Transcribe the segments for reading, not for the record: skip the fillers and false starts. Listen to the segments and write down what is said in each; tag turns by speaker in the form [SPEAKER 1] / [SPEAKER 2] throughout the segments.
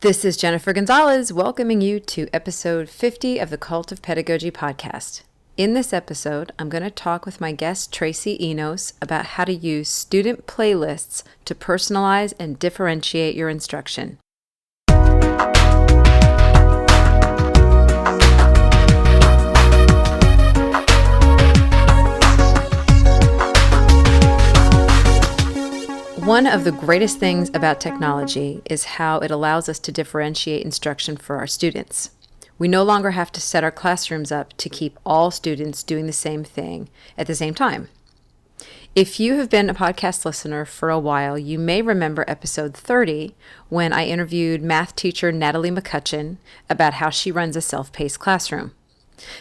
[SPEAKER 1] This is Jennifer Gonzalez welcoming you to episode 50 of the Cult of Pedagogy podcast. In this episode, I'm going to talk with my guest Tracy Enos about how to use student playlists to personalize and differentiate your instruction. One of the greatest things about technology is how it allows us to differentiate instruction for our students. We no longer have to set our classrooms up to keep all students doing the same thing at the same time. If you have been a podcast listener for a while, you may remember episode 30 when I interviewed math teacher Natalie McCutcheon about how she runs a self-paced classroom.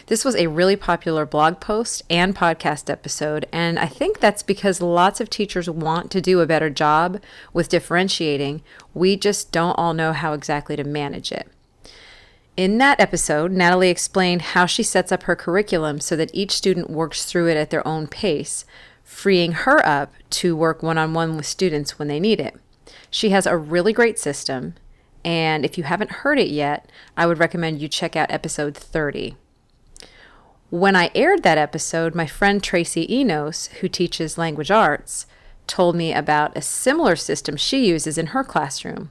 [SPEAKER 1] This was a really popular blog post and podcast episode, and I think that's because lots of teachers want to do a better job with differentiating. We just don't all know how exactly to manage it. In that episode, Natalie explained how she sets up her curriculum so that each student works through it at their own pace, freeing her up to work one-on-one with students when they need it. She has a really great system, and if you haven't heard it yet, I would recommend you check out episode 30. When I aired that episode, my friend Tracy Enos, who teaches language arts, told me about a similar system she uses in her classroom,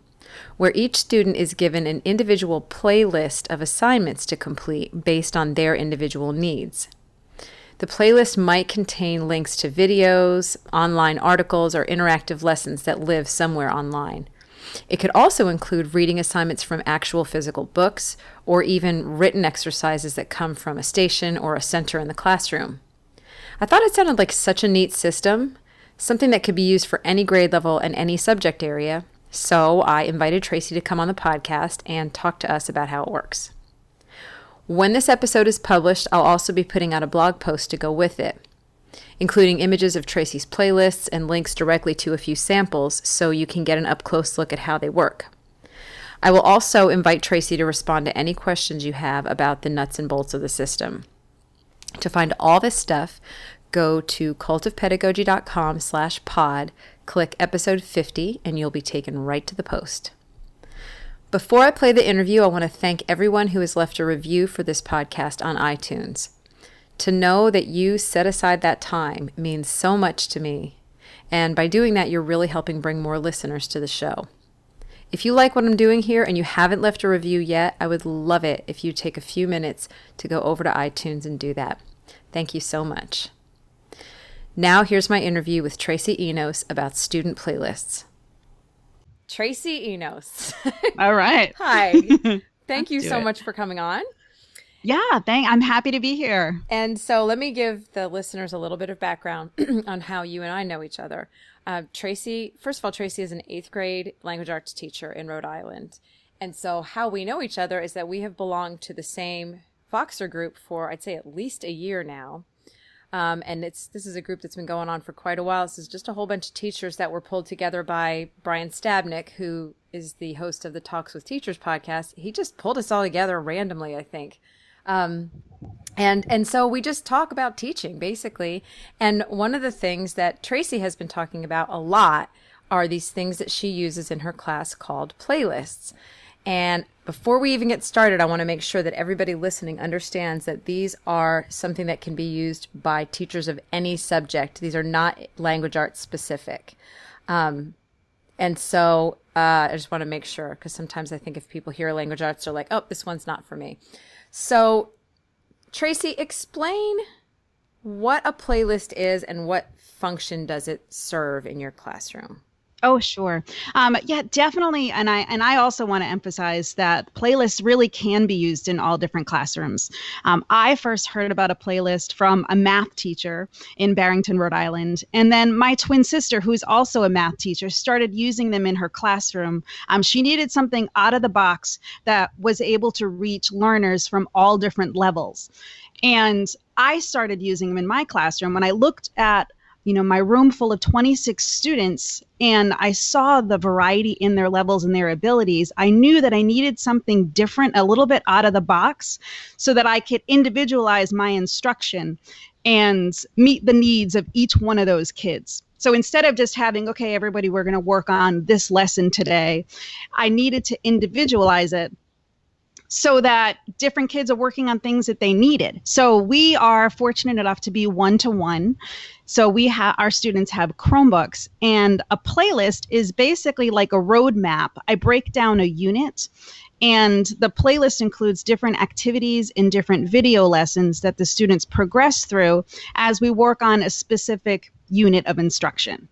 [SPEAKER 1] where each student is given an individual playlist of assignments to complete based on their individual needs. The playlist might contain links to videos, online articles, or interactive lessons that live somewhere online. It could also include reading assignments from actual physical books or even written exercises that come from a station or a center in the classroom. I thought it sounded like such a neat system, something that could be used for any grade level and any subject area, so I invited Tracy to come on the podcast and talk to us about how it works. When this episode is published, I'll also be putting out a blog post to go with it, including images of Tracy's playlists and links directly to a few samples so you can get an up-close look at how they work. I will also invite Tracy to respond to any questions you have about the nuts and bolts of the system. To find all this stuff, go to cultofpedagogy.com/pod, click episode 50, and you'll be taken right to the post. Before I play the interview, I want to thank everyone who has left a review for this podcast on iTunes. To know that you set aside that time means so much to me, and by doing that, you're really helping bring more listeners to the show. If you like what I'm doing here and you haven't left a review yet, I would love it if you take a few minutes to go over to iTunes and do that. Thank you so much. Now here's my interview with Tracy Enos about student playlists. Tracy Enos.
[SPEAKER 2] All right.
[SPEAKER 1] Hi. Thank you so much for coming on.
[SPEAKER 2] Yeah, I'm happy to be here.
[SPEAKER 1] And so let me give the listeners a little bit of background on how you and I know each other. Tracy, first of all, Tracy is an 8th grade language arts teacher in Rhode Island. And so how we know each other is that we have belonged to the same Voxer group for, I'd say, at least a year now. And this is a group that's been going on for quite a while. This is just a whole bunch of teachers that were pulled together by Brian Stabnick, who is the host of the Talks with Teachers podcast. He just pulled us all together randomly, I think. And so we just talk about teaching basically. And one of the things that Tracy has been talking about a lot are these things that she uses in her class called playlists. And before we even get started, I want to make sure that everybody listening understands that these are something that can be used by teachers of any subject. These are not language arts specific. And so I just want to make sure, because sometimes I think if people hear language arts, they're like, oh, this one's not for me. So, Tracy, explain what a playlist is and what function does it serve in your classroom?
[SPEAKER 2] Oh, sure. Yeah, definitely. And I also want to emphasize that playlists really can be used in all different classrooms. I first heard about a playlist from a math teacher in Barrington, Rhode Island. And then my twin sister, who's also a math teacher, started using them in her classroom. She needed something out of the box that was able to reach learners from all different levels. And I started using them in my classroom when I looked at my room full of 26 students, and I saw the variety in their levels and their abilities. I knew that I needed something different, a little bit out of the box, so that I could individualize my instruction and meet the needs of each one of those kids. So instead of just having, okay, everybody, we're going to work on this lesson today, I needed to individualize it so that different kids are working on things that they needed. So we are fortunate enough to be one-to-one. So we have our students have Chromebooks, and a playlist is basically like a roadmap. I break down a unit, and the playlist includes different activities and different video lessons that the students progress through as we work on a specific unit of instruction.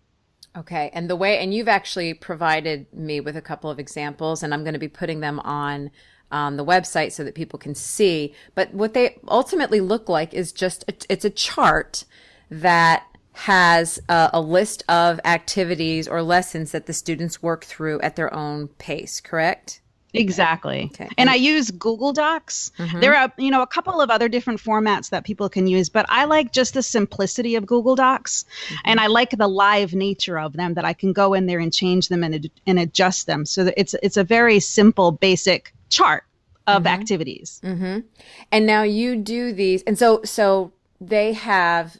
[SPEAKER 1] Okay. And you've actually provided me with a couple of examples, and I'm going to be putting them on the website so that people can see. But what they ultimately look like is it's a chart that has a list of activities or lessons that the students work through at their own pace, correct?
[SPEAKER 2] Exactly.
[SPEAKER 1] Okay.
[SPEAKER 2] And I use Google Docs. There are, a couple of other different formats that people can use, but I like just the simplicity of Google Docs. And I like the live nature of them, that I can go in there and change them and adjust them. So that it's a very simple, basic chart of activities.
[SPEAKER 1] And now you do these, and so they have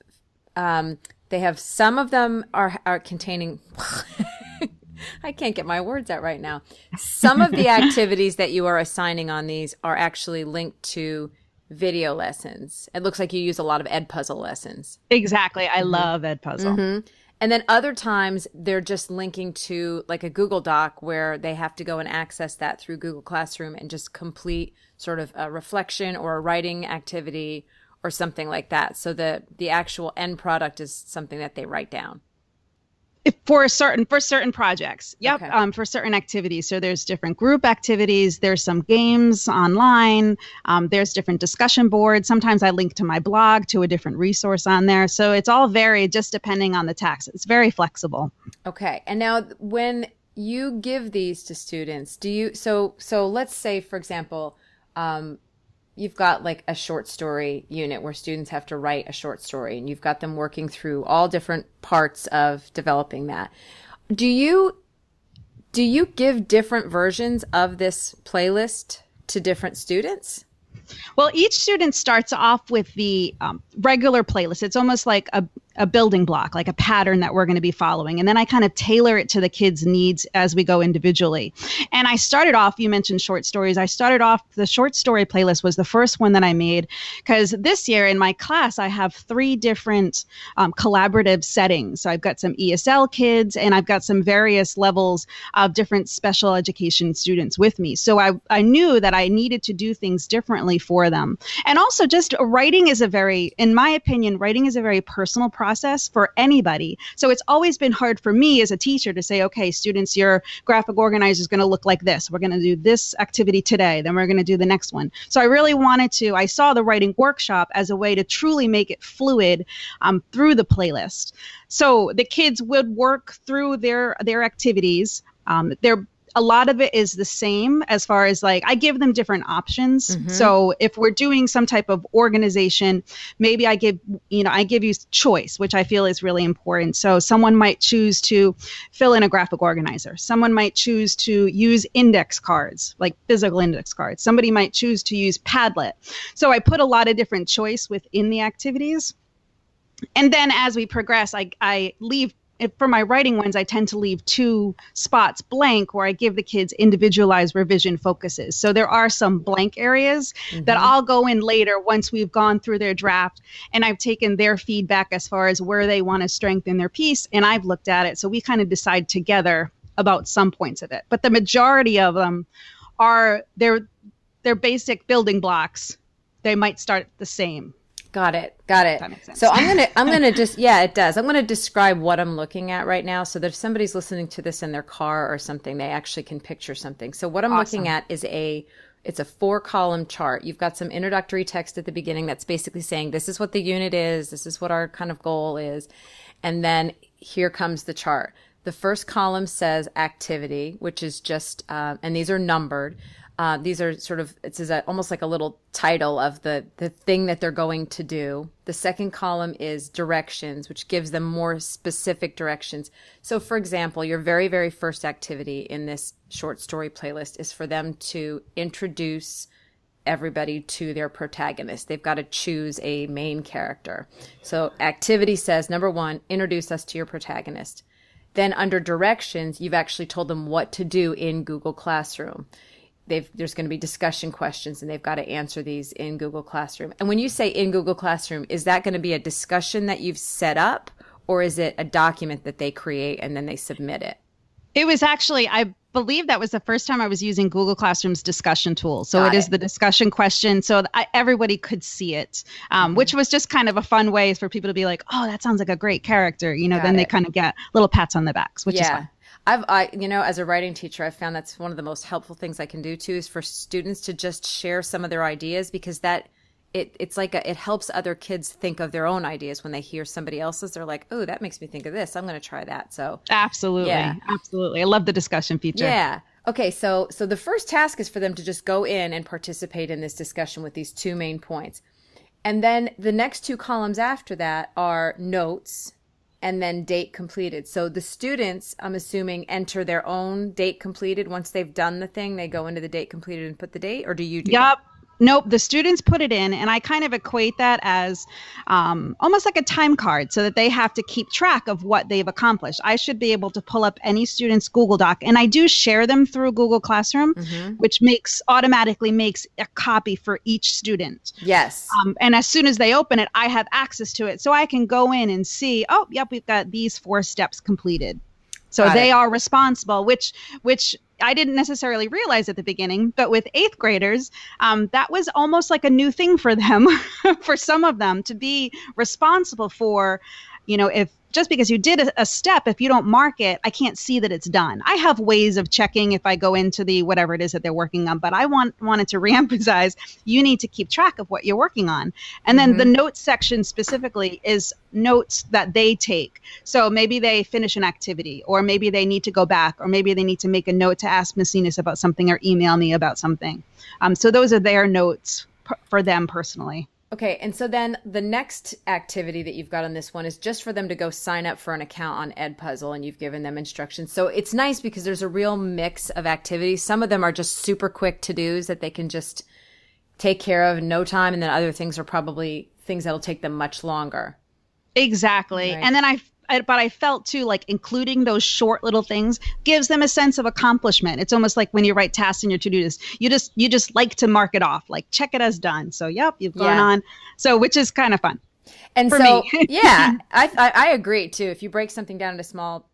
[SPEAKER 1] some of them are containing I can't get my words out right now. Some of the activities that you are assigning on these are actually linked to video lessons. It looks like you use a lot of Edpuzzle lessons.
[SPEAKER 2] Exactly. I love Edpuzzle.
[SPEAKER 1] And then other times they're just linking to like a Google Doc where they have to go and access that through Google Classroom and just complete sort of a reflection or a writing activity or something like that. So the actual end product is something that they write down.
[SPEAKER 2] For certain projects. Yep.
[SPEAKER 1] Okay.
[SPEAKER 2] For certain activities. So there's different group activities. There's some games online. There's different discussion boards. Sometimes I link to my blog to a different resource on there. So it's all varied just depending on the task. It's very flexible.
[SPEAKER 1] Okay. And now when you give these to students, so let's say, for example, you've got like a short story unit where students have to write a short story, and you've got them working through all different parts of developing that. Do you give different versions of this playlist to different students?
[SPEAKER 2] Well, each student starts off with the regular playlist. It's almost like a building block, like a pattern that we're going to be following. And then I kind of tailor it to the kids' needs as we go individually. And I started off, you mentioned short stories. I started off, the short story playlist was the first one that I made, because this year in my class, I have 3 different collaborative settings. So I've got some ESL kids, and I've got some various levels of different special education students with me. So I knew that I needed to do things differently for them. And also just writing is in my opinion, writing is a very personal process for anybody. So it's always been hard for me as a teacher to say, okay, students, your graphic organizer is going to look like this. We're going to do this activity today. Then we're going to do the next one. So I really I saw the writing workshop as a way to truly make it fluid through the playlist. So the kids would work through their activities. A lot of it is the same as far as like I give them different options. So if we're doing some type of organization, maybe I give you choice, which I feel is really important. So someone might choose to fill in a graphic organizer. Someone might choose to use index cards, like physical index cards. Somebody might choose to use Padlet. So I put a lot of different choice within the activities. And then as we progress, I leave. For my writing ones, I tend to leave 2 spots blank where I give the kids individualized revision focuses. So there are some blank areas that I'll go in later once we've gone through their draft and I've taken their feedback as far as where they want to strengthen their piece, and I've looked at it. So we kind of decide together about some points of it. But the majority of them are their basic building blocks. They might start the same.
[SPEAKER 1] Got it.
[SPEAKER 2] That makes sense.
[SPEAKER 1] So I'm gonna just, yeah, it does. I'm gonna describe what I'm looking at right now, so that if somebody's listening to this in their car or something, they actually can picture something. So what I'm looking at is it's a 4-column chart. You've got some introductory text at the beginning that's basically saying this is what the unit is, this is what our kind of goal is, and then here comes the chart. The first column says activity, which is just, and these are numbered. These are sort of, it's almost like a little title of the thing that they're going to do. The second column is directions, which gives them more specific directions. So for example, your very, very first activity in this short story playlist is for them to introduce everybody to their protagonist. They've got to choose a main character. So activity says, number 1, introduce us to your protagonist. Then under directions, you've actually told them what to do in Google Classroom. There's going to be discussion questions, and they've got to answer these in Google Classroom. And when you say in Google Classroom, is that going to be a discussion that you've set up, or is it a document that they create and then they submit it?
[SPEAKER 2] It was actually, I believe that was the first time I was using Google Classroom's discussion tool. So it is the discussion question, so everybody could see it, which was just kind of a fun way for people to be like, oh, that sounds like a great character. Then they kind of get little pats on the backs, which is fun.
[SPEAKER 1] As a writing teacher, I've found that's one of the most helpful things I can do too, is for students to just share some of their ideas, because it helps other kids think of their own ideas when they hear somebody else's. They're like, oh, that makes me think of this. I'm going to try that. So
[SPEAKER 2] absolutely. Yeah. Absolutely. I love the discussion feature.
[SPEAKER 1] Yeah. Okay. So the first task is for them to just go in and participate in this discussion with these 2 main points. And then the next 2 columns after that are notes and then date completed. So the students, I'm assuming, enter their own date completed. Once they've done the thing, they go into the date completed and put the date, or do you do that?
[SPEAKER 2] Nope. The students put it in, and I kind of equate that as almost like a time card, so that they have to keep track of what they've accomplished. I should be able to pull up any student's Google Doc, and I do share them through Google Classroom, which automatically makes a copy for each student.
[SPEAKER 1] Yes.
[SPEAKER 2] And as soon as they open it, I have access to it, so I can go in and see, oh, yep, we've got these 4 steps completed. So they are responsible, which I didn't necessarily realize at the beginning, but with 8th graders, that was almost like a new thing for them, for some of them, to be responsible for, if just because you did a step, if you don't mark it, I can't see that it's done. I have ways of checking if I go into the whatever it is that they're working on, but I wanted to reemphasize, you need to keep track of what you're working on. And then the notes section specifically is notes that they take. So maybe they finish an activity, or maybe they need to go back, or maybe they need to make a note to ask Miss Enos about something or email me about something. So those are their notes for them personally.
[SPEAKER 1] Okay, and so then the next activity that you've got on this one is just for them to go sign up for an account on Edpuzzle, and you've given them instructions. So it's nice because there's a real mix of activities. Some of them are just super quick to-dos that they can just take care of in no time, and then other things are probably things that'll take them much longer.
[SPEAKER 2] Exactly. Right. And then I felt too, like including those short little things gives them a sense of accomplishment. It's almost like when you write tasks in your to-do list, you just like to mark it off, like check it as done. So yep, you've gone on. So which is kind of fun.
[SPEAKER 1] And for so me. Yeah, I agree too. If you break something down into small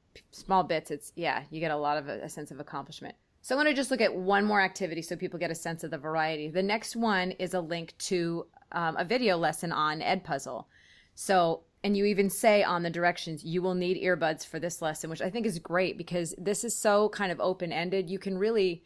[SPEAKER 1] bits, you get a lot of a sense of accomplishment. So I want to just look at one more activity so people get a sense of the variety. The next one is a link to a video lesson on Edpuzzle. So, and you even say on the directions, you will need earbuds for this lesson, which I think is great because this is so kind of open-ended. You can really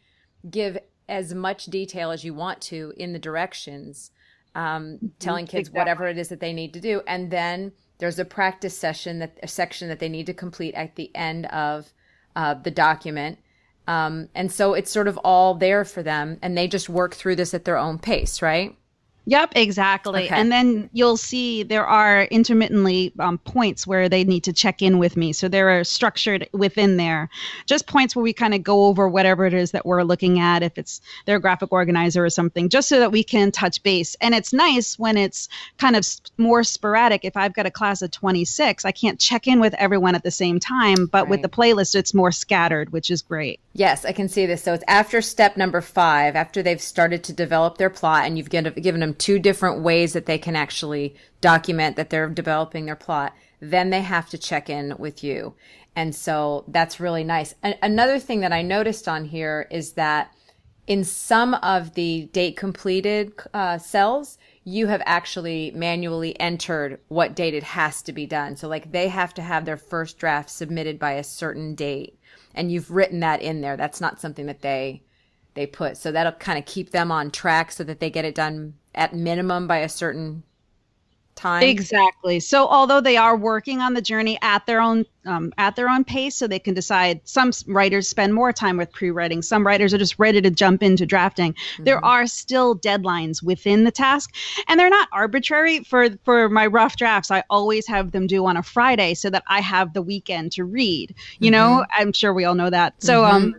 [SPEAKER 1] give as much detail as you want to in the directions, telling kids whatever it is that they need to do. And then there's a practice section, a section that they need to complete at the end of the document. And so it's sort of all there for them, and they just work through this at their own pace, right?
[SPEAKER 2] Yep, exactly. Okay. And then you'll see there are intermittently points where they need to check in with me. So there are structured within there, just points where we kind of go over whatever it is that we're looking at, if it's their graphic organizer or something, just so that we can touch base. And it's nice when it's kind of more sporadic. If I've got a class of 26, I can't check in with everyone at the same time. But with the playlist, it's more scattered, which is great.
[SPEAKER 1] Yes, I can see this. So it's after step number 5, after they've started to develop their plot, and you've given them 2 different ways that they can actually document that they're developing their plot, then they have to check in with you. And so that's really nice. Another thing that I noticed on here is that in some of the date completed cells, you have actually manually entered what date it has to be done. So like they have to have their first draft submitted by a certain date, and you've written that in there. That's not something that they put. So that'll kind of keep them on track so that they get it done at minimum by a certain time.
[SPEAKER 2] Exactly. So although they are working on the journey at their own pace, so they can decide, some writers spend more time with pre-writing, some writers are just ready to jump into drafting. There are still deadlines within the task, and they're not arbitrary. For my rough drafts, I always have them due on a Friday so that I have the weekend to read. You know, I'm sure we all know that. So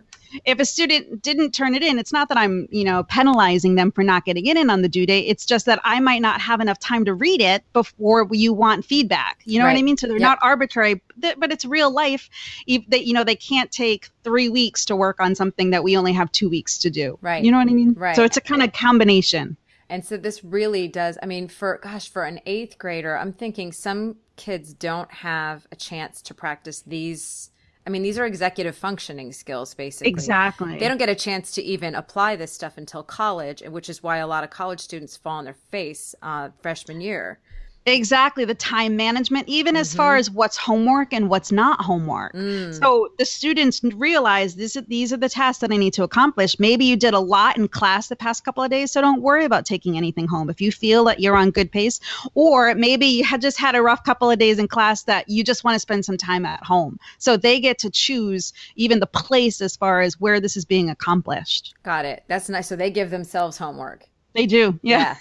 [SPEAKER 2] if a student didn't turn it in, it's not that I'm, penalizing them for not getting it in on the due date. It's just that I might not have enough time to read it before you want feedback. You know what I mean? So they're not arbitrary, but it's real life. They can't take 3 weeks to work on something that we only have 2 weeks to do.
[SPEAKER 1] Right.
[SPEAKER 2] You know what I mean?
[SPEAKER 1] Right.
[SPEAKER 2] So it's a kind of combination.
[SPEAKER 1] And so this really does, I mean, for an 8th grader, I'm thinking some kids don't have a chance to practice these. I mean, these are executive functioning skills, basically.
[SPEAKER 2] Exactly.
[SPEAKER 1] They don't get a chance to even apply this stuff until college, which is why a lot of college students fall on their face freshman year.
[SPEAKER 2] Exactly. The time management, even as far as what's homework and what's not homework. So the students realize these are the tasks that I need to accomplish. Maybe you did a lot in class the past couple of days, so don't worry about taking anything home if you feel that you're on good pace. Or maybe you had just had a rough couple of days in class that you just want to spend some time at home. So they get to choose even the place as far as where this is being accomplished.
[SPEAKER 1] Got it. That's nice. So they give themselves homework.
[SPEAKER 2] They do. Yeah.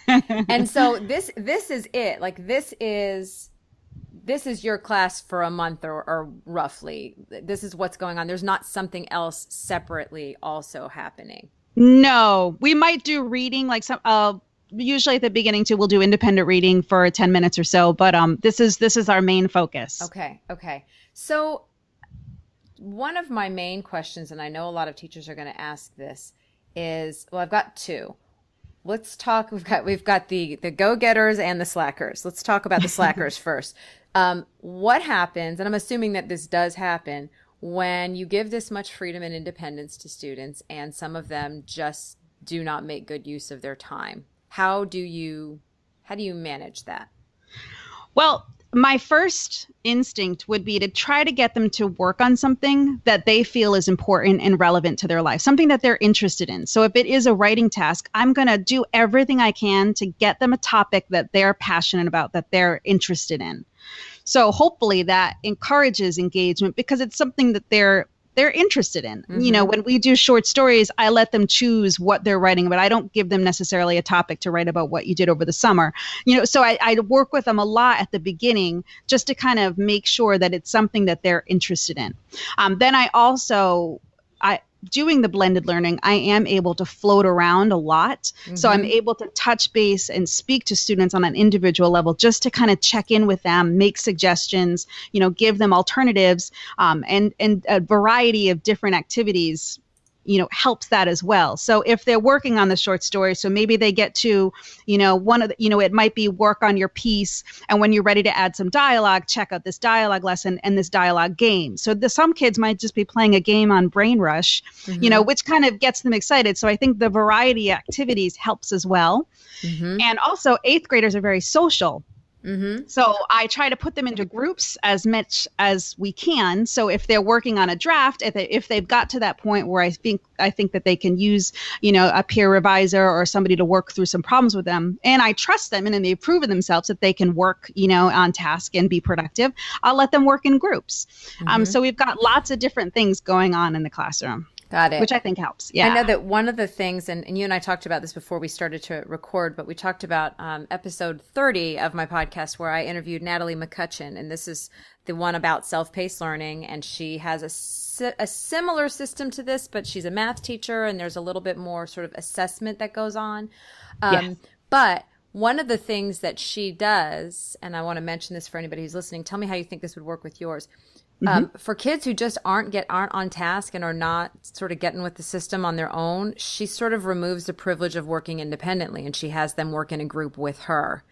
[SPEAKER 1] And so this is it. Like this is your class for a month or roughly. This is what's going on. There's not something else separately also happening.
[SPEAKER 2] No, we might do reading like some usually at the beginning too. We'll do independent reading for 10 minutes or so, but this is our main focus.
[SPEAKER 1] Okay. So one of my main questions, and I know a lot of teachers are going to ask this, is, well, I've got two. Let's talk. We've got the go-getters and the slackers. Let's talk about the slackers first. What happens, and I'm assuming that this does happen, when you give this much freedom and independence to students and some of them just do not make good use of their time? How do you manage that?
[SPEAKER 2] Well, my first instinct would be to try to get them to work on something that they feel is important and relevant to their life, something that they're interested in. So if it is a writing task, I'm going to do everything I can to get them a topic that they're passionate about, that they're interested in. So hopefully that encourages engagement because it's something that they're interested in. When we do short stories, I let them choose what they're writing about. I don't give them necessarily a topic to write about what you did over the summer. So I work with them a lot at the beginning just to kind of make sure that it's something that they're interested in. Then doing the blended learning, I am able to float around a lot. So I'm able to touch base and speak to students on an individual level just to kind of check in with them, make suggestions, give them alternatives, and a variety of different activities, helps that as well. So if they're working on the short story, so maybe they get to, it might be work on your piece. And when you're ready to add some dialogue, check out this dialogue lesson and this dialogue game. So some kids might just be playing a game on BrainRush, which kind of gets them excited. So I think the variety of activities helps as well. And also 8th graders are very social. So I try to put them into groups as much as we can. So if they're working on a draft, if they've got to that point where I think that they can use, a peer revisor or somebody to work through some problems with them, and I trust them and they've proven themselves that they can work, on task and be productive, I'll let them work in groups. So we've got lots of different things going on in the classroom.
[SPEAKER 1] Got it.
[SPEAKER 2] Which I think helps. Yeah.
[SPEAKER 1] I know that one of the things, and you and I talked about this before we started to record, but we talked about episode 30 of my podcast where I interviewed Natalie McCutcheon, and this is the one about self-paced learning, and she has a similar system to this, but she's a math teacher, and there's a little bit more sort of assessment that goes on.
[SPEAKER 2] Yes.
[SPEAKER 1] But one of the things that she does, and I want to mention this for anybody who's listening, tell me how you think this would work with yours. For kids who just aren't on task and are not sort of getting with the system on their own, she sort of removes the privilege of working independently, and she has them work in a group with her.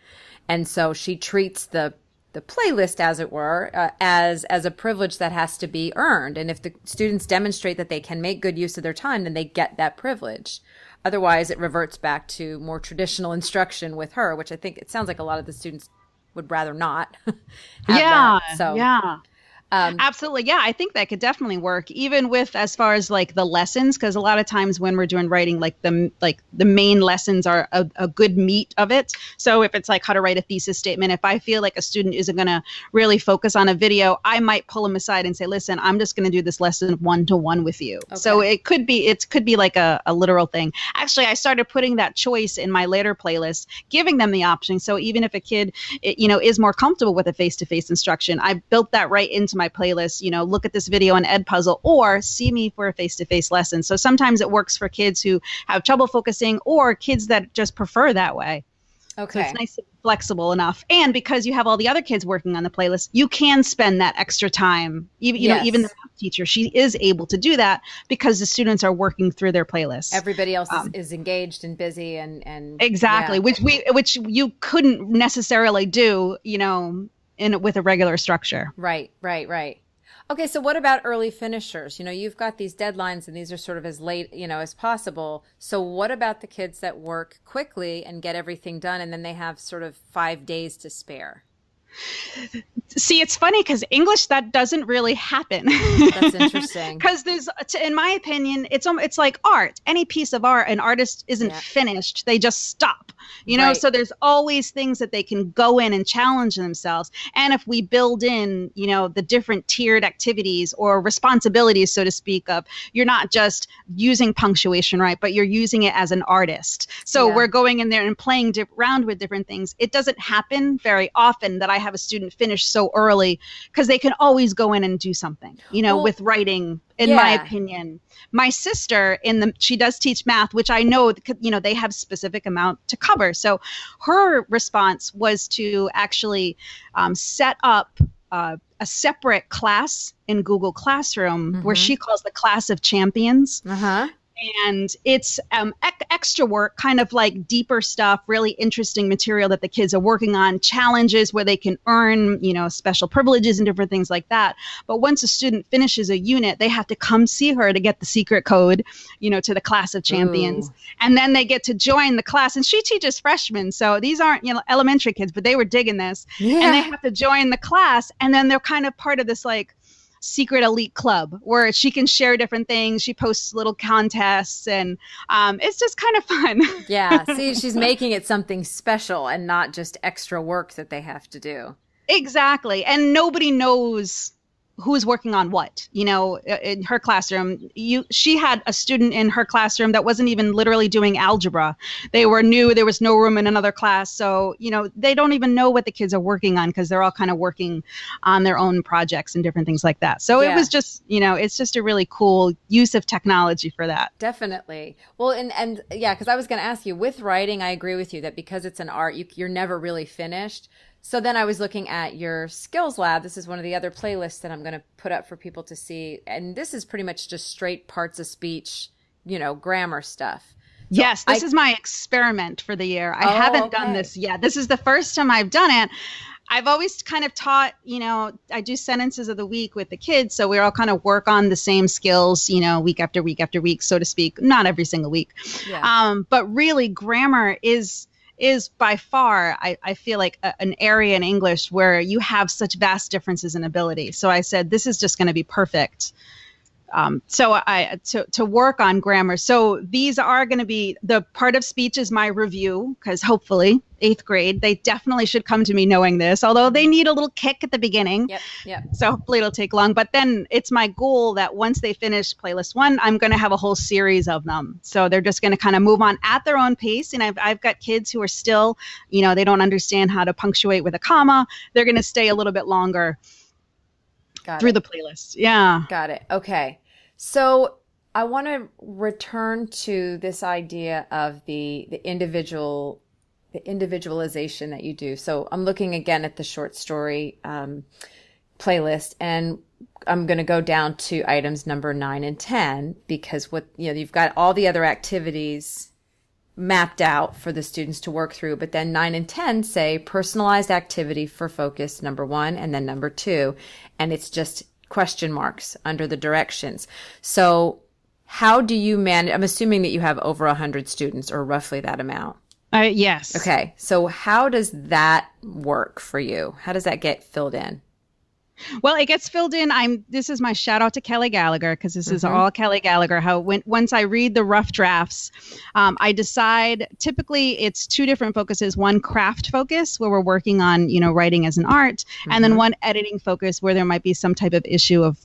[SPEAKER 1] And so she treats the playlist, as it were, as a privilege that has to be earned. And if the students demonstrate that they can make good use of their time, then they get that privilege. Otherwise, it reverts back to more traditional instruction with her, which I think it sounds like a lot of the students would rather not have that. So,
[SPEAKER 2] yeah. Absolutely. Yeah, I think that could definitely work, even with as far as like the lessons, because a lot of times when we're doing writing, like the main lessons are a good meat of it. So if it's like how to write a thesis statement, if I feel like a student isn't going to really focus on a video, I might pull them aside and say, listen, I'm just going to do this lesson one-to-one with you. Okay. So it could be like a literal thing. Actually, I started putting that choice in my later playlist, giving them the option. So even if a kid, is more comfortable with a face-to-face instruction, I built that right into my my playlist, look at this video on Edpuzzle, or see me for a face-to-face lesson. So sometimes it works for kids who have trouble focusing or kids that just prefer that way.
[SPEAKER 1] Okay.
[SPEAKER 2] So it's nice and flexible enough. And because you have all the other kids working on the playlist, you can spend that extra time. Even the math teacher, she is able to do that because the students are working through their playlists.
[SPEAKER 1] Everybody else is engaged and busy and
[SPEAKER 2] exactly,
[SPEAKER 1] yeah.
[SPEAKER 2] which you couldn't necessarily do, with a regular structure.
[SPEAKER 1] Right. Okay, so what about early finishers? You've got these deadlines and these are sort of as late, as possible. So what about the kids that work quickly and get everything done and then they have sort of 5 days to spare?
[SPEAKER 2] See, it's funny because English, that doesn't really happen.
[SPEAKER 1] That's interesting.
[SPEAKER 2] Because in my opinion, it's like art. Any piece of art, an artist isn't finished. They just stop,
[SPEAKER 1] Right.
[SPEAKER 2] So there's always things that they can go in and challenge themselves. And if we build in, the different tiered activities or responsibilities, so to speak, of you're not just using punctuation right, but you're using it as an artist. So we're going in there and playing around with different things. It doesn't happen very often that I have a student finish so early because they can always go in and do something, with writing, in my opinion. My sister she does teach math, which I know, they have specific amount to cover. So her response was to actually set up a separate class in Google Classroom where she calls the Class of Champions.
[SPEAKER 1] Uh-huh.
[SPEAKER 2] And it's extra work, kind of like deeper stuff, really interesting material that the kids are working on, challenges where they can earn, special privileges and different things like that. But once a student finishes a unit, they have to come see her to get the secret code, to the Class of Champions. Ooh. And then they get to join the class. And she teaches freshmen. So these aren't, elementary kids, but they were digging this. Yeah. And they have to join the class. And then they're kind of part of this secret elite club where she can share different things. She posts little contests and it's just kind of fun.
[SPEAKER 1] Yeah. See, she's making it something special and not just extra work that they have to do.
[SPEAKER 2] Exactly. And nobody knows who's working on what, in her classroom. She had a student in her classroom that wasn't even literally doing algebra. They were new. There was no room in another class. So, they don't even know what the kids are working on because they're all kind of working on their own projects and different things like that. So It was just, it's just a really cool use of technology for that.
[SPEAKER 1] Definitely. Well, and because I was going to ask you, with writing, I agree with you that because it's an art, you're never really finished. So then I was looking at your skills lab. This is one of the other playlists that I'm going to put up for people to see. And this is pretty much just straight parts of speech, grammar stuff. So
[SPEAKER 2] yes, this is my experiment for the year. I haven't done this yet. This is the first time I've done it. I've always kind of taught, I do sentences of the week with the kids. So we all kind of work on the same skills, week after week after week, so to speak. Not every single week. Yeah. But really, grammar is by far, I feel like an area in English where you have such vast differences in ability. So I said, this is just going to be perfect. To work on grammar. So these are going to be, the part of speech is my review, because hopefully 8th grade, they definitely should come to me knowing this, although they need a little kick at the beginning. Yep. So hopefully it'll take long. But then it's my goal that once they finish playlist 1, I'm going to have a whole series of them. So they're just going to kind of move on at their own pace. And I've got kids who are still, they don't understand how to punctuate with a comma. They're going to stay a little bit longer through the playlist. Yeah.
[SPEAKER 1] Got it. Okay. So I want to return to this idea of the individualization that you do. So I'm looking again at the short story playlist, and I'm going to go down to items number 9 and 10 because you've got all the other activities mapped out for the students to work through, but then 9 and 10 say personalized activity for focus number 1 and then number 2, and it's just question marks under the directions. So how do you manage? I'm assuming that you have over 100 students or roughly that amount.
[SPEAKER 2] Yes.
[SPEAKER 1] Okay. So how does that work for you? How does that get filled in?
[SPEAKER 2] Well, it gets filled in. This is my shout out to Kelly Gallagher, because this is all Kelly Gallagher. Once I read the rough drafts, I decide, typically it's 2 different focuses. One craft focus where we're working on, writing as an art, and then one editing focus where there might be some type of issue of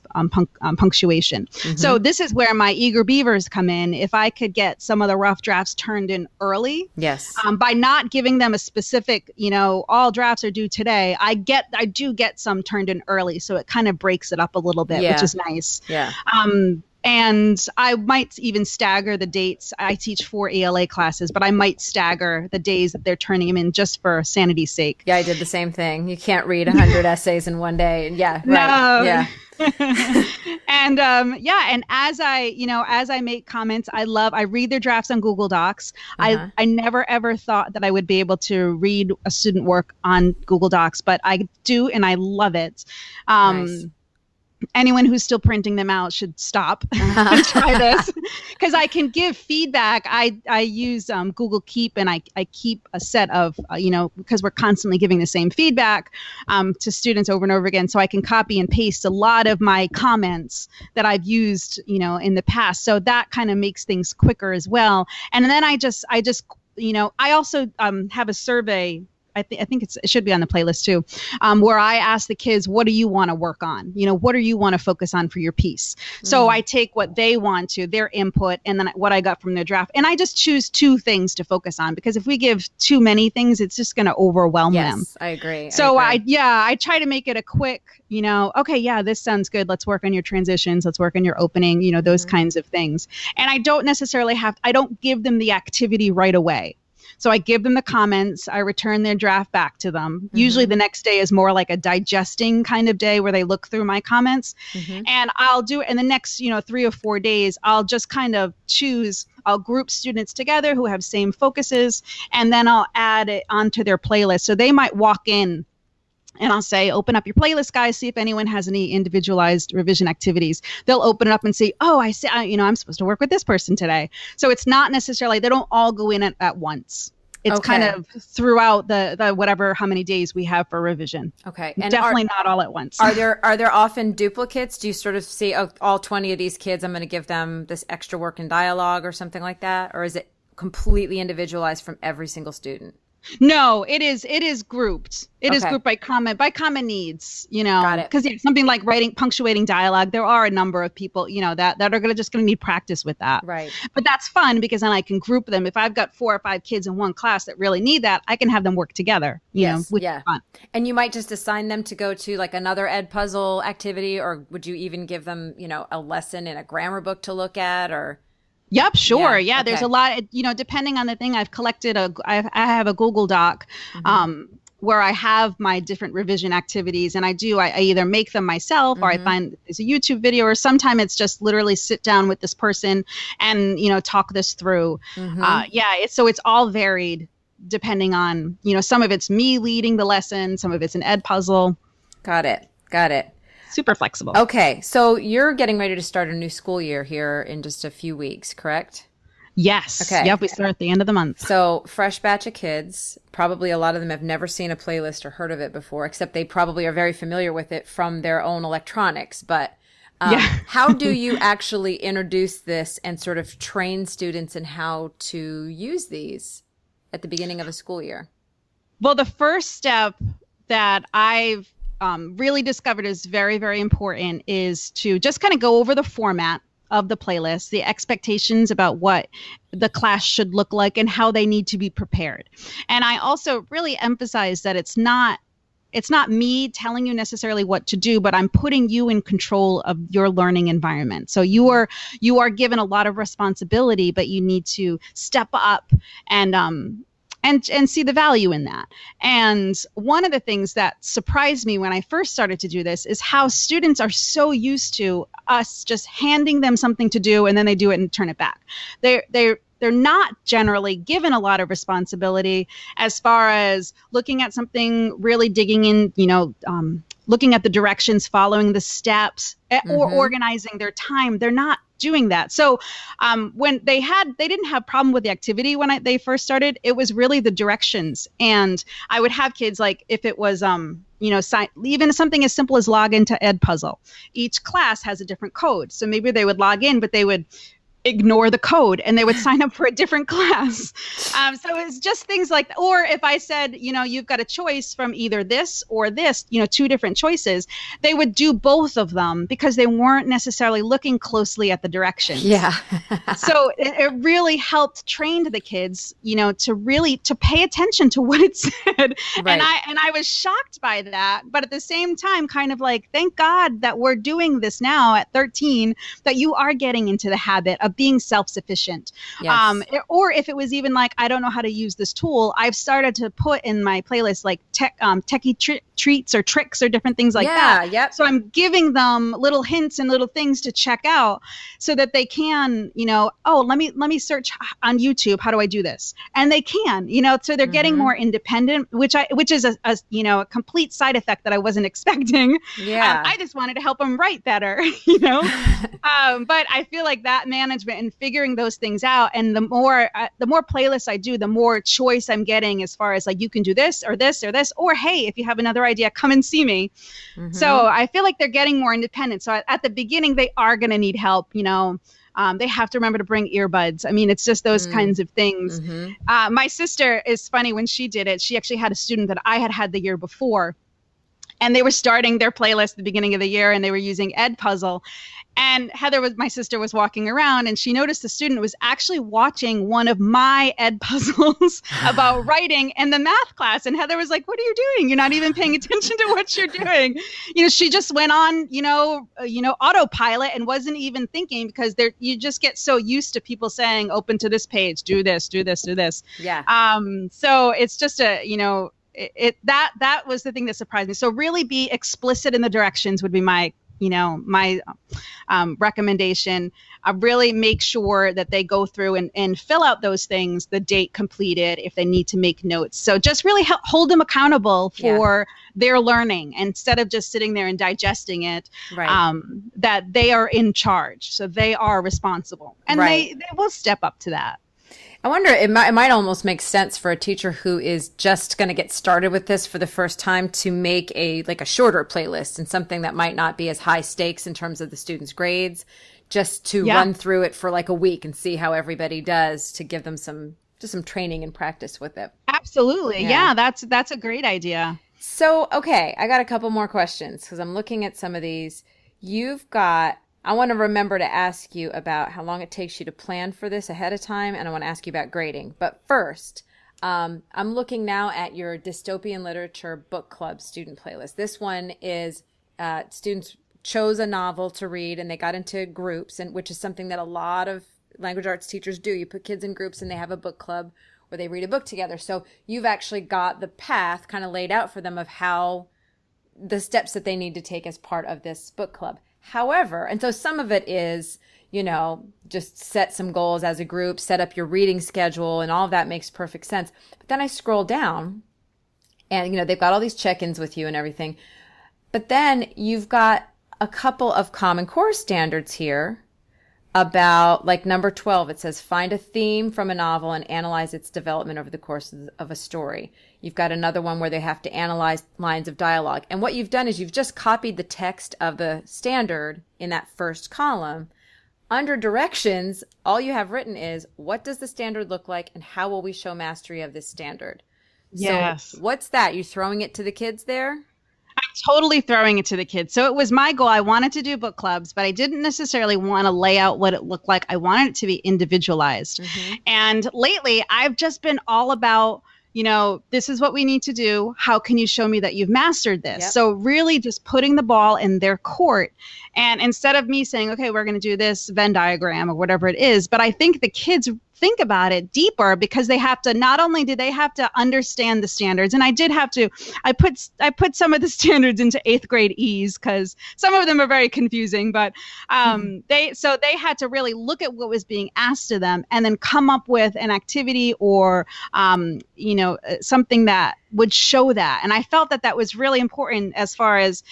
[SPEAKER 2] punctuation. So this is where my eager beavers come in. If I could get some of the rough drafts turned in early,
[SPEAKER 1] yes,
[SPEAKER 2] by not giving them a specific, all drafts are due today, I do get some turned in early. early, so it kind of breaks it up a little bit, which is nice.
[SPEAKER 1] Yeah.
[SPEAKER 2] And I might even stagger the dates. I teach 4 ELA classes, but I might stagger the days that they're turning them in just for sanity's sake.
[SPEAKER 1] Yeah, I did the same thing. You can't read 100 essays in one day. And yeah, right.
[SPEAKER 2] No.
[SPEAKER 1] Yeah.
[SPEAKER 2] And and as I make comments, I read their drafts on Google Docs. I never ever thought that I would be able to read a student work on Google Docs, but I do, and I love it.
[SPEAKER 1] Nice.
[SPEAKER 2] Anyone who's still printing them out should stop and try this, because I can give feedback. I use Google Keep, and I keep a set of, because we're constantly giving the same feedback to students over and over again. So I can copy and paste a lot of my comments that I've used, in the past. So that kind of makes things quicker as well. And then I also have a survey. I think it should be on the playlist too, where I ask the kids, what do you want to work on? What do you want to focus on for your piece? So I take what they want to, their input, and then what I got from their draft. And I just choose 2 things to focus on, because if we give too many things, it's just going to overwhelm them.
[SPEAKER 1] Yes, I agree.
[SPEAKER 2] So I try to make it a quick, okay, yeah, this sounds good. Let's work on your transitions. Let's work on your opening, those kinds of things. And I don't necessarily I don't give them the activity right away. So I give them the comments, I return their draft back to them. Usually the next day is more like a digesting kind of day where they look through my comments. And I'll do it in the next, 3 or 4 days. I'll just kind of I'll group students together who have same focuses, and then I'll add it onto their playlist. So they might walk in and I'll say, open up your playlist, guys, see if anyone has any individualized revision activities. They'll open it up and say, oh, I see, I'm supposed to work with this person today. So it's not necessarily, they don't all go in at once. It's kind of throughout the whatever, how many days we have for revision.
[SPEAKER 1] Okay. And
[SPEAKER 2] definitely not all at once.
[SPEAKER 1] Are there often duplicates? Do you sort of see, all 20 of these kids, I'm going to give them this extra work in dialogue or something like that? Or is it completely individualized from every single student?
[SPEAKER 2] No, it is grouped. It is grouped by common needs,
[SPEAKER 1] Got it.
[SPEAKER 2] Because something like punctuating dialogue, there are a number of people, that are just going to need practice with that.
[SPEAKER 1] Right.
[SPEAKER 2] But that's fun, because then I can group them. If I've got 4 or 5 kids in one class that really need that, I can have them work together. Which is fun.
[SPEAKER 1] And you might just assign them to go to like another Ed Puzzle activity, or would you even give them, a lesson in a grammar book to look at, or?
[SPEAKER 2] Yep, sure. Yeah, there's a lot, depending on the thing. I've collected I have a Google Doc where I have my different revision activities, and I either make them myself or I find there's a YouTube video, or sometimes it's just literally sit down with this person and, talk this through. So it's all varied depending on, some of it's me leading the lesson, some of it's an Ed Puzzle.
[SPEAKER 1] Got it.
[SPEAKER 2] Super flexible.
[SPEAKER 1] Okay, so you're getting ready to start a new school year here in just a few weeks, correct?
[SPEAKER 2] Yes.
[SPEAKER 1] Okay.
[SPEAKER 2] Yep, we start at the end of the month.
[SPEAKER 1] So fresh batch of kids, probably a lot of them have never seen a playlist or heard of it before, except they probably are very familiar with it from their own electronics. But how do you actually introduce this and sort of train students in how to use these at the beginning of a school year?
[SPEAKER 2] Well, the first step that I've really discovered is very, very important is to just kind of go over the format of the playlist, the expectations about what the class should look like and how they need to be prepared. And I also really emphasize that it's not me telling you necessarily what to do, but I'm putting you in control of your learning environment. So you are given a lot of responsibility, but you need to step up and see the value in that. And one of the things that surprised me when I first started to do this is how students are so used to us just handing them something to do, and then they do it and turn it back. They're not generally given a lot of responsibility as far as looking at something, really digging in, looking at the directions, following the steps, or organizing their time. They're not doing that. So when they didn't have problem with the activity when they first started. It was really the directions. And I would have kids, like if it was even something as simple as log into Ed Puzzle. Each class has a different code. So maybe they would log in, but they would ignore the code and they would sign up for a different class. So it's just things like that. Or if I said, you've got a choice from either this or this, two different choices, they would do both of them because they weren't necessarily looking closely at the directions.
[SPEAKER 1] Yeah.
[SPEAKER 2] So it really helped train the kids, to pay attention to what it said.
[SPEAKER 1] Right.
[SPEAKER 2] And I was shocked by that. But at the same time, kind of like, thank God that we're doing this now at 13, that you are getting into the habit of being self-sufficient.
[SPEAKER 1] Yes.
[SPEAKER 2] Or if it was even like, I don't know how to use this tool, I've started to put in my playlist like techie treats or tricks or different things like that.
[SPEAKER 1] Yep.
[SPEAKER 2] So I'm giving them little hints and little things to check out so that they can, let me search on YouTube. How do I do this? And they can, so they're getting more independent, which is a complete side effect that I wasn't expecting.
[SPEAKER 1] Yeah.
[SPEAKER 2] I just wanted to help them write better, but I feel like that management and figuring those things out, and the more playlists I do, the more choice I'm getting as far as like, you can do this or this or this, or hey, if you have another idea, come and see me. So I feel like they're getting more independent. So at the beginning, they are going to need help. They have to remember to bring earbuds. I mean, it's just those kinds of things. My sister is funny. When she did it, she actually had a student that I had the year before, and they were starting their playlist at the beginning of the year, and they were using Edpuzzle. And my sister was walking around, and she noticed the student was actually watching one of my Edpuzzles about writing in the math class. And Heather was like, "What are you doing? You're not even paying attention to what you're doing." She just went on, autopilot and wasn't even thinking, because you just get so used to people saying, "Open to this page, do this, do this, do this."
[SPEAKER 1] Yeah.
[SPEAKER 2] So it's just that was the thing that surprised me. So really be explicit in the directions would be my recommendation. Really make sure that they go through and fill out those things, the date completed, if they need to make notes. So just really hold them accountable for their learning, instead of just sitting there and digesting it.
[SPEAKER 1] Right.
[SPEAKER 2] That they are in charge, so they are responsible, and they will step up to that.
[SPEAKER 1] I wonder, it might almost make sense for a teacher who is just going to get started with this for the first time to make a shorter playlist, and something that might not be as high stakes in terms of the students' grades, just to run through it for like a week and see how everybody does, to give them some training and practice with it.
[SPEAKER 2] Absolutely. Yeah, that's a great idea.
[SPEAKER 1] So, okay, I got a couple more questions, because I'm looking at some of these. I want to remember to ask you about how long it takes you to plan for this ahead of time, and I want to ask you about grading. But first, I'm looking now at your dystopian literature book club student playlist. This one is students chose a novel to read, and they got into groups, and which is something that a lot of language arts teachers do. You put kids in groups and they have a book club where they read a book together. So you've actually got the path kind of laid out for them of how the steps that they need to take as part of this book club. However, and so some of it is, just set some goals as a group, set up your reading schedule, and all of that makes perfect sense. But then I scroll down and, they've got all these check-ins with you and everything. But then you've got a couple of Common Core standards here about, like number 12, it says, find a theme from a novel and analyze its development over the course of a story. You've got another one where they have to analyze lines of dialogue. And what you've done is you've just copied the text of the standard in that first column. Under directions, all you have written is, what does the standard look like, and how will we show mastery of this standard?
[SPEAKER 2] Yes.
[SPEAKER 1] So what's that? You throwing it to the kids there?
[SPEAKER 2] I'm totally throwing it to the kids. So it was my goal. I wanted to do book clubs, but I didn't necessarily want to lay out what it looked like. I wanted it to be individualized. And lately, I've just been all about, this is what we need to do. How can you show me that you've mastered this?
[SPEAKER 1] Yep.
[SPEAKER 2] So really just putting the ball in their court. And instead of me saying, okay, we're going to do this Venn diagram or whatever it is, but I think the kids think about it deeper, because they have to, not only do they have to understand the standards, and I put some of the standards into 8th grade ease, because some of them are very confusing, but they had to really look at what was being asked of them and then come up with an activity or something that would show that. And I felt that was really important as far as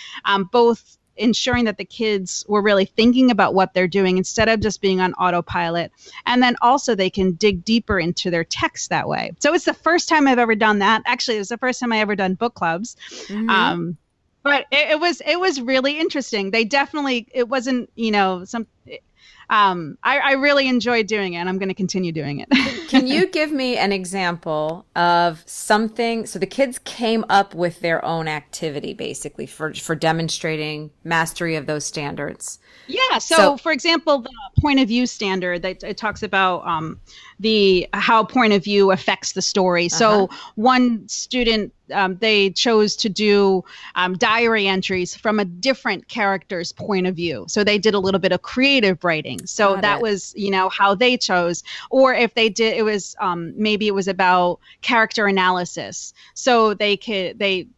[SPEAKER 2] both ensuring that the kids were really thinking about what they're doing instead of just being on autopilot. And then also they can dig deeper into their text that way. So it's the first time I've ever done that. Actually, it was the first time I ever done book clubs. But it was really interesting. They definitely, it wasn't, I really enjoyed doing it, and I'm going to continue doing it.
[SPEAKER 1] Can you give me an example of something? So the kids came up with their own activity basically for demonstrating mastery of those standards.
[SPEAKER 2] Yeah. So, for example, the point of view standard that it talks about the how point of view affects the story. So one student, they chose to do diary entries from a different character's point of view. So they did a little bit of creative writing. So that was, how they chose. Or if they did, it was maybe it was about character analysis. So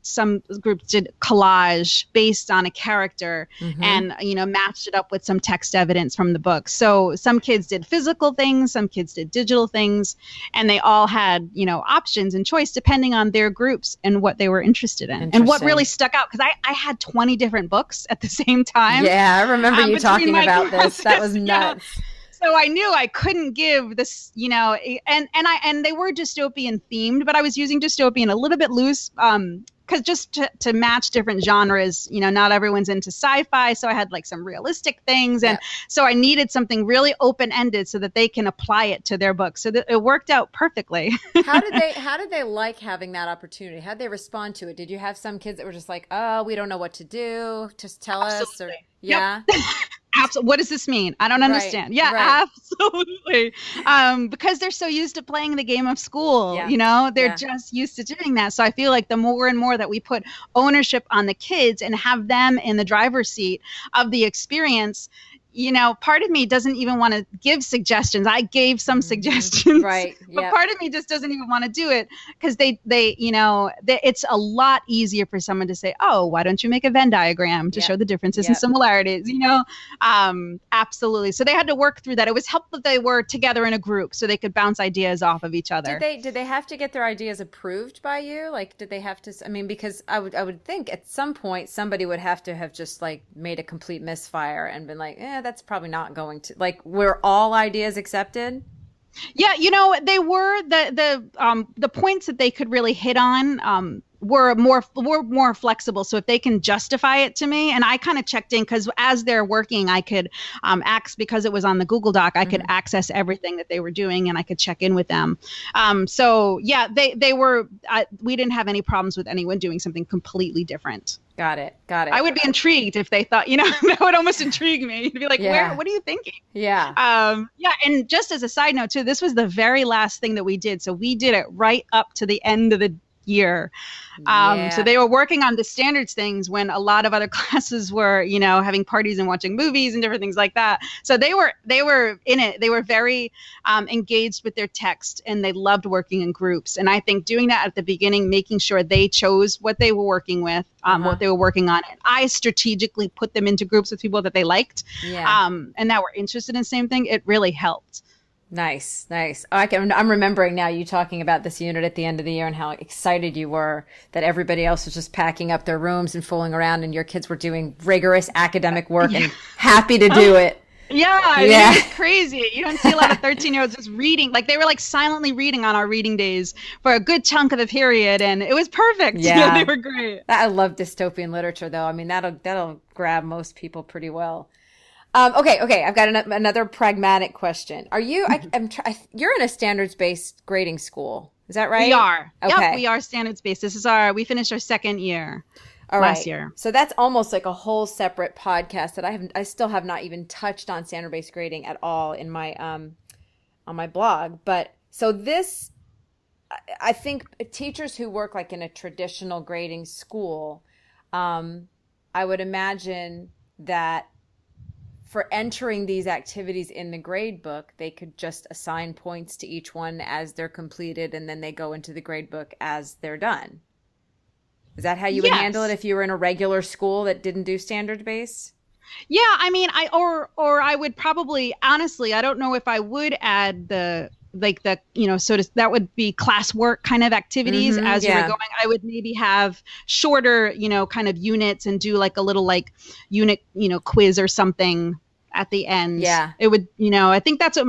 [SPEAKER 2] some groups did collage based on a character and, matched it up with some text evidence from the book. So some kids did physical things, some kids did digital things, and they all had, options and choice depending on their groups and what they were interested in. And what really stuck out, because I had 20 different books at the same time.
[SPEAKER 1] Yeah, I remember you talking about this. That was nuts.
[SPEAKER 2] Yeah. So I knew I couldn't give this, and they were dystopian themed, but I was using dystopian a little bit loose, because just to match different genres, not everyone's into sci-fi. So I had like some realistic things. And so I needed something really open-ended so that they can apply it to their book. So it worked out perfectly.
[SPEAKER 1] How did they like having that opportunity? How did they respond to it? Did you have some kids that were just like, oh, we don't know what to do. Just tell us. Or, yeah.
[SPEAKER 2] Yep. Absolutely. What does this mean? I don't understand. Yeah, absolutely. Because they're so used to playing the game of school, they're just used to doing that. So I feel like the more and more that we put ownership on the kids and have them in the driver's seat of the experience, part of me doesn't even want to give suggestions. I gave some suggestions,
[SPEAKER 1] right?
[SPEAKER 2] But part of me just doesn't even want to do it because it's a lot easier for someone to say, "Oh, why don't you make a Venn diagram to show the differences and similarities?" Absolutely. So they had to work through that. It was helpful that they were together in a group so they could bounce ideas off of each other.
[SPEAKER 1] Did they have to get their ideas approved by you? Like, did they have to? I mean, because I would think at some point somebody would have to have just like made a complete misfire and been like, that's probably not going to, like, were all ideas accepted?
[SPEAKER 2] Yeah, they were the points that they could really hit on were more flexible. So if they can justify it to me, and I kind of checked in because as they're working, I could because it was on the Google Doc, I could access everything that they were doing, and I could check in with them. So yeah, they were. We didn't have any problems with anyone doing something completely different.
[SPEAKER 1] Got it.
[SPEAKER 2] I would be intrigued if they thought, that would almost intrigue me. You'd be like, what are you thinking?
[SPEAKER 1] Yeah.
[SPEAKER 2] And just as a side note too, this was the very last thing that we did. So we did it right up to the end of the year. So they were working on the standards things when a lot of other classes were, having parties and watching movies and different things like that. So they were in it. They were very engaged with their text, and they loved working in groups. And I think doing that at the beginning, making sure they chose what they were working with, what they were working on. And I strategically put them into groups with people that they liked, and that were interested in the same thing. It really helped.
[SPEAKER 1] Nice. I'm remembering now you talking about this unit at the end of the year and how excited you were that everybody else was just packing up their rooms and fooling around, and your kids were doing rigorous academic work and happy to do it.
[SPEAKER 2] It's crazy. You don't see a lot of 13-year-olds just reading. Like, they were like silently reading on our reading days for a good chunk of the period, and it was perfect.
[SPEAKER 1] Yeah,
[SPEAKER 2] they were great.
[SPEAKER 1] I love dystopian literature, though. I mean, that'll grab most people pretty well. Okay. I've got another pragmatic question. Are you? You're in a standards-based grading school, is that right?
[SPEAKER 2] We are.
[SPEAKER 1] Okay.
[SPEAKER 2] Yep, we are standards-based. We finished our second year last year.
[SPEAKER 1] So that's almost like a whole separate podcast that I still have not even touched on standard-based grading at all in my on my blog. But so this, I think teachers who work like in a traditional grading school, I would imagine that for entering these activities in the grade book, they could just assign points to each one as they're completed, and then they go into the grade book as they're done. Is that how you would handle it if you were in a regular school that didn't do standard base?
[SPEAKER 2] Yeah, I mean, I would probably, honestly, I don't know if I would add that would be classwork kind of activities as you were going. I would maybe have shorter, kind of units and do like a little like unit, quiz or something at the end.
[SPEAKER 1] Yeah.
[SPEAKER 2] It would, I think that's what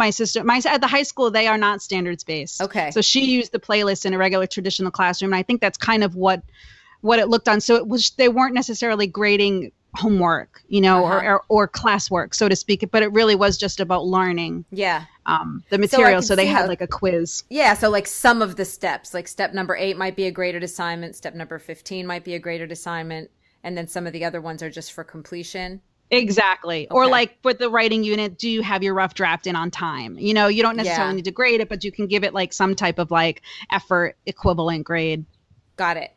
[SPEAKER 2] at the high school, they are not standards based.
[SPEAKER 1] Okay.
[SPEAKER 2] So she used the playlist in a regular traditional classroom. And I think that's kind of what it looked on. So they weren't necessarily grading homework, or classwork, so to speak. But it really was just about learning
[SPEAKER 1] Yeah.
[SPEAKER 2] the material. So they had like a quiz.
[SPEAKER 1] Yeah. So like some of the steps, like step number 8 might be a graded assignment. Step number 15 might be a graded assignment. And then some of the other ones are just for completion.
[SPEAKER 2] Exactly. Okay. Or like with the writing unit, do you have your rough draft in on time? You don't necessarily need to grade it, but you can give it like some type of like effort equivalent grade.
[SPEAKER 1] Got it.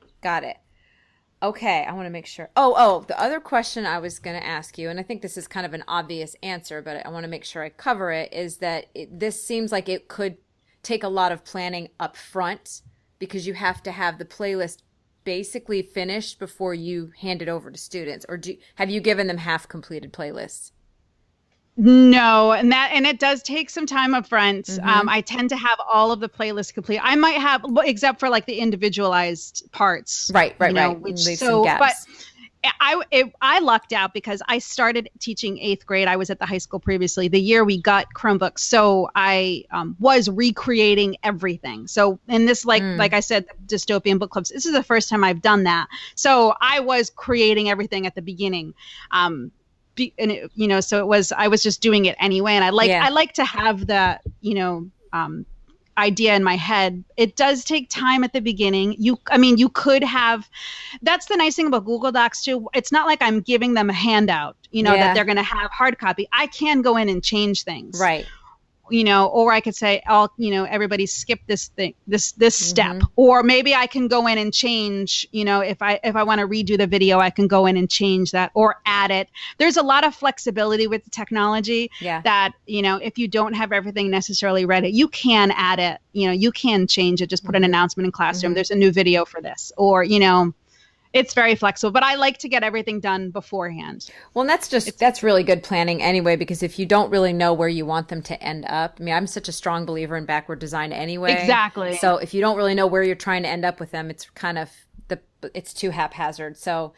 [SPEAKER 1] Okay, I want to make sure. Oh, the other question I was going to ask you, and I think this is kind of an obvious answer, but I want to make sure I cover it, is that this seems like it could take a lot of planning up front because you have to have the playlist basically finished before you hand it over to students. Or have you given them half completed playlists?
[SPEAKER 2] No, and it does take some time up front. Mm-hmm. I tend to have all of the playlists complete. I might have, except for like the individualized parts.
[SPEAKER 1] Right.
[SPEAKER 2] Which, so, but I lucked out because I started teaching 8th grade. I was at the high school previously, the year we got Chromebooks. So I was recreating everything. So in this, like I said, dystopian book clubs, this is the first time I've done that. So I was creating everything at the beginning. So I was just doing it anyway. And I like to have that, idea in my head. It does take time at the beginning. You could have, that's the nice thing about Google Docs too. It's not like I'm giving them a handout, that they're going to have hard copy. I can go in and change things.
[SPEAKER 1] Right.
[SPEAKER 2] Or I could say, everybody skip this thing, this step, or maybe I can go in and change, if I want to redo the video, I can go in and change that or add it. There's a lot of flexibility with the technology that, if you don't have everything necessarily ready, you can add it, you can change it, just put an announcement in Classroom. There's a new video for this, or, it's very flexible, but I like to get everything done beforehand.
[SPEAKER 1] Well, that's really good planning anyway, because if you don't really know where you want them to end up, I'm such a strong believer in backward design anyway.
[SPEAKER 2] Exactly.
[SPEAKER 1] So if you don't really know where you're trying to end up with them, it's kind of it's too haphazard. So,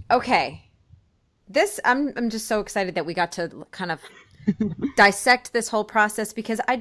[SPEAKER 1] okay. I'm just so excited that we got to kind of dissect this whole process, because I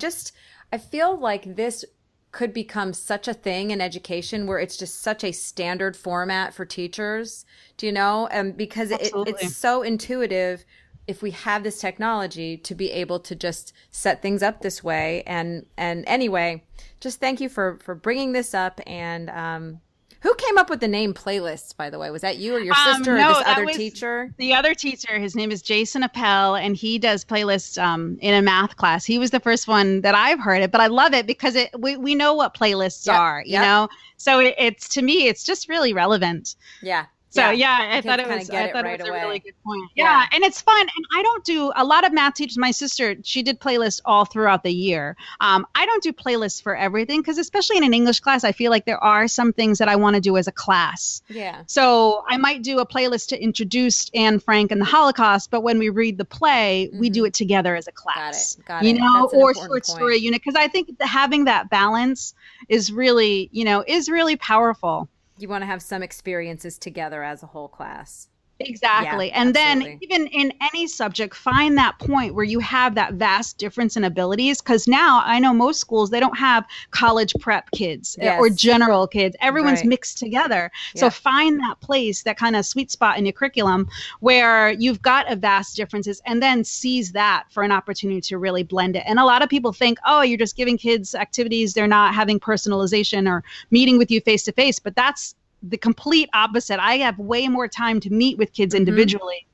[SPEAKER 1] feel like this could become such a thing in education where it's just such a standard format for teachers, and because it's so intuitive if we have this technology to be able to just set things up this way. And anyway, just thank you for bringing this up. And who came up with the name Playlists, by the way? Was that you or your sister or this other teacher?
[SPEAKER 2] The other teacher, his name is Jason Appel, and he does playlists in a math class. He was the first one that I've heard it, but I love it because we know what playlists are, you know? So it's, to me, it's just really relevant.
[SPEAKER 1] Yeah.
[SPEAKER 2] So I thought it was a really good point. Yeah, and it's fun. And I don't do a lot of math teachers. My sister, she did playlists all throughout the year. I don't do playlists for everything because, especially in an English class, I feel like there are some things that I want to do as a class.
[SPEAKER 1] Yeah.
[SPEAKER 2] So I might do a playlist to introduce Anne Frank and the Holocaust, but when we read the play, we do it together as a class.
[SPEAKER 1] Got it.
[SPEAKER 2] Or short story unit, because I think having that balance is really, is really powerful.
[SPEAKER 1] You want to have some experiences together as a whole class.
[SPEAKER 2] Exactly. Yeah, and absolutely. Then even in any subject, find that point where you have that vast difference in abilities. Because now I know most schools, they don't have college prep kids or general kids. Everyone's mixed together. Yeah. So find that place, that kind of sweet spot in your curriculum where you've got a vast differences, and then seize that for an opportunity to really blend it. And a lot of people think, oh, you're just giving kids activities. They're not having personalization or meeting with you face to face. But that's the complete opposite. I have way more time to meet with kids individually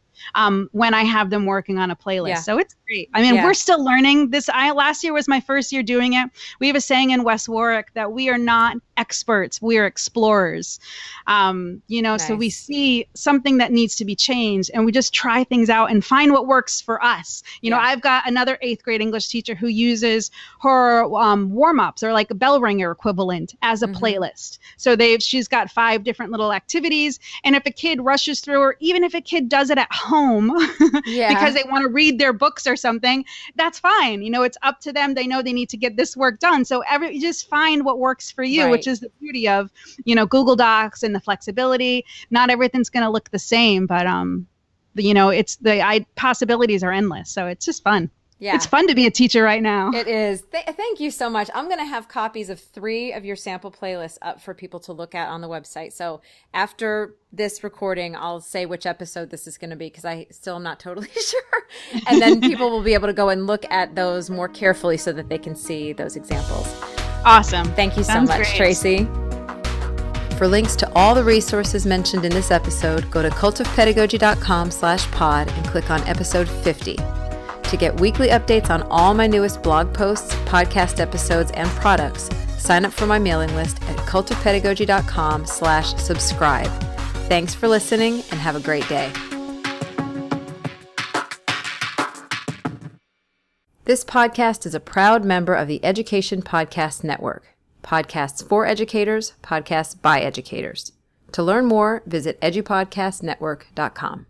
[SPEAKER 2] when I have them working on a playlist. Yeah. So it's great. We're still learning this. Last year was my first year doing it. We have a saying in West Warwick that we are not experts, we are explorers. Nice. So we see something that needs to be changed and we just try things out and find what works for us. I've got another 8th grade English teacher who uses her warm-ups, or like a bell ringer equivalent, as a playlist. So she's got 5 different little activities. And if a kid rushes through, or even if a kid does it at home because they want to read their books or something, that's fine. It's up to them. They know they need to get this work done. So you just find what works for you, which is the beauty of, Google Docs and the flexibility. Not everything's going to look the same, but, possibilities are endless. So it's just fun.
[SPEAKER 1] Yeah.
[SPEAKER 2] It's fun to be a teacher right now.
[SPEAKER 1] It is. Thank you so much. I'm going to have copies of 3 of your sample playlists up for people to look at on the website. So after this recording, I'll say which episode this is going to be because I still am not totally sure. And then people will be able to go and look at those more carefully so that they can see those examples.
[SPEAKER 2] Awesome.
[SPEAKER 1] Thank you so
[SPEAKER 2] Sounds
[SPEAKER 1] much,
[SPEAKER 2] great.
[SPEAKER 1] Tracy. For links to all the resources mentioned in this episode, go to cultofpedagogy.com/pod and click on episode 50. To get weekly updates on all my newest blog posts, podcast episodes, and products, sign up for my mailing list at cultofpedagogy.com/subscribe. Thanks for listening and have a great day. This podcast is a proud member of the Education Podcast Network. Podcasts for educators, podcasts by educators. To learn more, visit edupodcastnetwork.com.